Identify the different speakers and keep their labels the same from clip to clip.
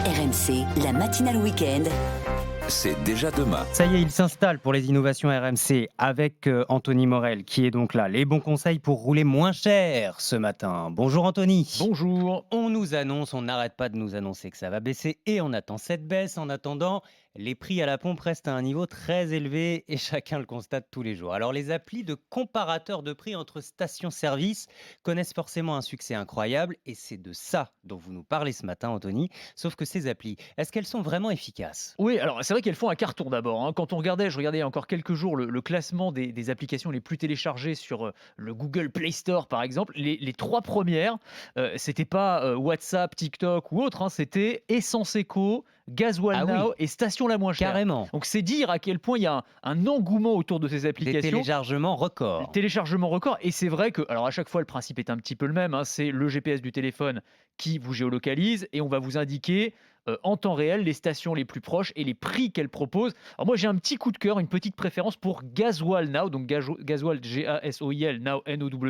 Speaker 1: RMC, la matinale week-end.
Speaker 2: C'est déjà demain.
Speaker 3: Ça y est, il s'installe pour les innovations RMC avec Anthony Morel qui est donc là. Les bons conseils pour rouler moins cher ce matin. Bonjour Anthony.
Speaker 4: Bonjour.
Speaker 3: On nous annonce, on n'arrête pas de nous annoncer que ça va baisser et on attend cette baisse. En attendant, les prix à la pompe restent à un niveau très élevé et chacun le constate tous les jours. Alors les applis de comparateurs de prix entre stations-service connaissent forcément un succès incroyable et c'est de ça dont vous nous parlez ce matin Anthony. Sauf que ces applis, est-ce qu'elles sont vraiment efficaces ?
Speaker 4: Oui, alors c'est vrai qu'elles font un carton d'abord. Quand je regardais il y a encore quelques jours le classement des applications les plus téléchargées sur le Google Play Store par exemple, les trois premières, c'était pas WhatsApp, TikTok ou autre, c'était Essence Eco, Gasoil
Speaker 3: Ah oui.
Speaker 4: Now et Station la moins chère.
Speaker 3: Carrément.
Speaker 4: Donc c'est dire à quel point il y a un engouement autour de ces
Speaker 3: Des
Speaker 4: applications.
Speaker 3: téléchargements records.
Speaker 4: Téléchargement record, et c'est vrai que, alors à chaque fois le principe est un petit peu le même, c'est le GPS du téléphone qui vous géolocalise et on va vous indiquer en temps réel les stations les plus proches et les prix qu'elles proposent. Alors moi j'ai un petit coup de cœur, une petite préférence pour Gasoil Now, donc Gasoil Gasoil Now Now,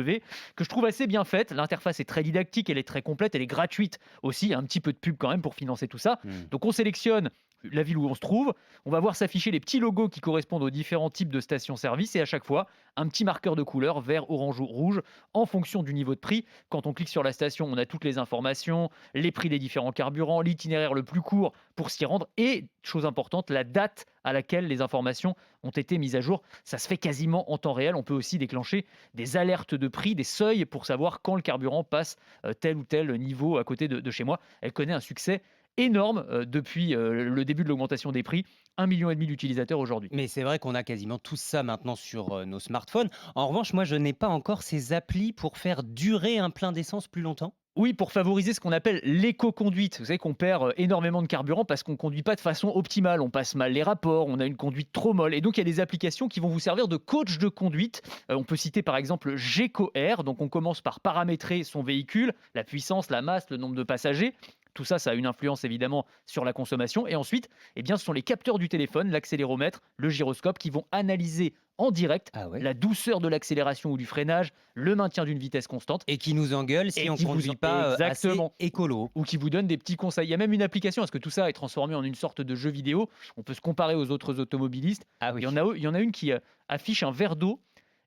Speaker 4: que je trouve assez bien faite. L'interface est très didactique, elle est très complète, elle est gratuite aussi, il y a un petit peu de pub quand même pour financer tout ça. Donc on sélectionne la ville où on se trouve, on va voir s'afficher les petits logos qui correspondent aux différents types de stations-service et à chaque fois, un petit marqueur de couleur, vert, orange ou rouge, en fonction du niveau de prix. Quand on clique sur la station, on a toutes les informations, les prix des différents carburants, l'itinéraire le plus court pour s'y rendre et, chose importante, la date à laquelle les informations ont été mises à jour. Ça se fait quasiment en temps réel. On peut aussi déclencher des alertes de prix, des seuils pour savoir quand le carburant passe tel ou tel niveau à côté de chez moi. Elle connaît un succès énorme depuis le début de l'augmentation des prix. 1,5 million d'utilisateurs aujourd'hui.
Speaker 3: Mais c'est vrai qu'on a quasiment tout ça maintenant sur nos smartphones. En revanche, moi, je n'ai pas encore ces applis pour faire durer un plein d'essence plus longtemps.
Speaker 4: Oui, pour favoriser ce qu'on appelle l'éco-conduite. Vous savez qu'on perd énormément de carburant parce qu'on ne conduit pas de façon optimale. On passe mal les rapports, on a une conduite trop molle. Et donc, il y a des applications qui vont vous servir de coach de conduite. On peut citer par exemple GecoAir. Donc, on commence par paramétrer son véhicule, la puissance, la masse, le nombre de passagers. Tout ça, ça a une influence évidemment sur la consommation. Et ensuite, ce sont les capteurs du téléphone, l'accéléromètre, le gyroscope qui vont analyser en direct la douceur de l'accélération ou du freinage, le maintien d'une vitesse constante.
Speaker 3: Et qui nous engueule si
Speaker 4: Et
Speaker 3: on ne
Speaker 4: qui
Speaker 3: conduit pas assez
Speaker 4: exactement.
Speaker 3: écolo.
Speaker 4: Ou qui vous donne des petits conseils. Il y a même une application, parce que tout ça est transformé en une sorte de jeu vidéo. On peut se comparer aux autres automobilistes.
Speaker 3: Ah oui.
Speaker 4: Il y en a une qui affiche un verre d'eau.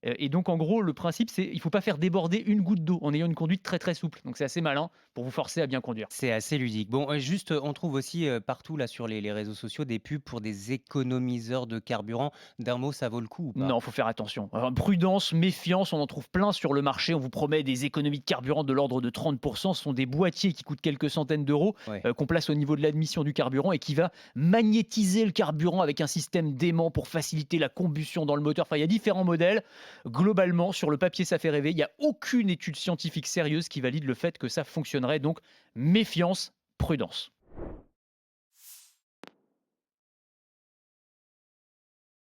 Speaker 4: Et donc, en gros, le principe, c'est qu'il ne faut pas faire déborder une goutte d'eau en ayant une conduite très, très souple. Donc, c'est assez malin pour vous forcer à bien conduire.
Speaker 3: C'est assez ludique. Bon, juste, on trouve aussi partout là sur les réseaux sociaux des pubs pour des économiseurs de carburant. D'un mot, ça vaut le coup ou pas ?
Speaker 4: Non, il faut faire attention. Prudence, méfiance, on en trouve plein sur le marché. On vous promet des économies de carburant de l'ordre de 30%. Ce sont des boîtiers qui coûtent quelques centaines d'euros,
Speaker 3: Ouais.
Speaker 4: qu'on place au niveau de l'admission du carburant et qui va magnétiser le carburant avec un système d'aimant pour faciliter la combustion dans le moteur. Enfin, il y a différents modèles. Globalement, sur le papier, ça fait rêver. Il n'y a aucune étude scientifique sérieuse qui valide le fait que ça fonctionnerait. Donc, méfiance, prudence.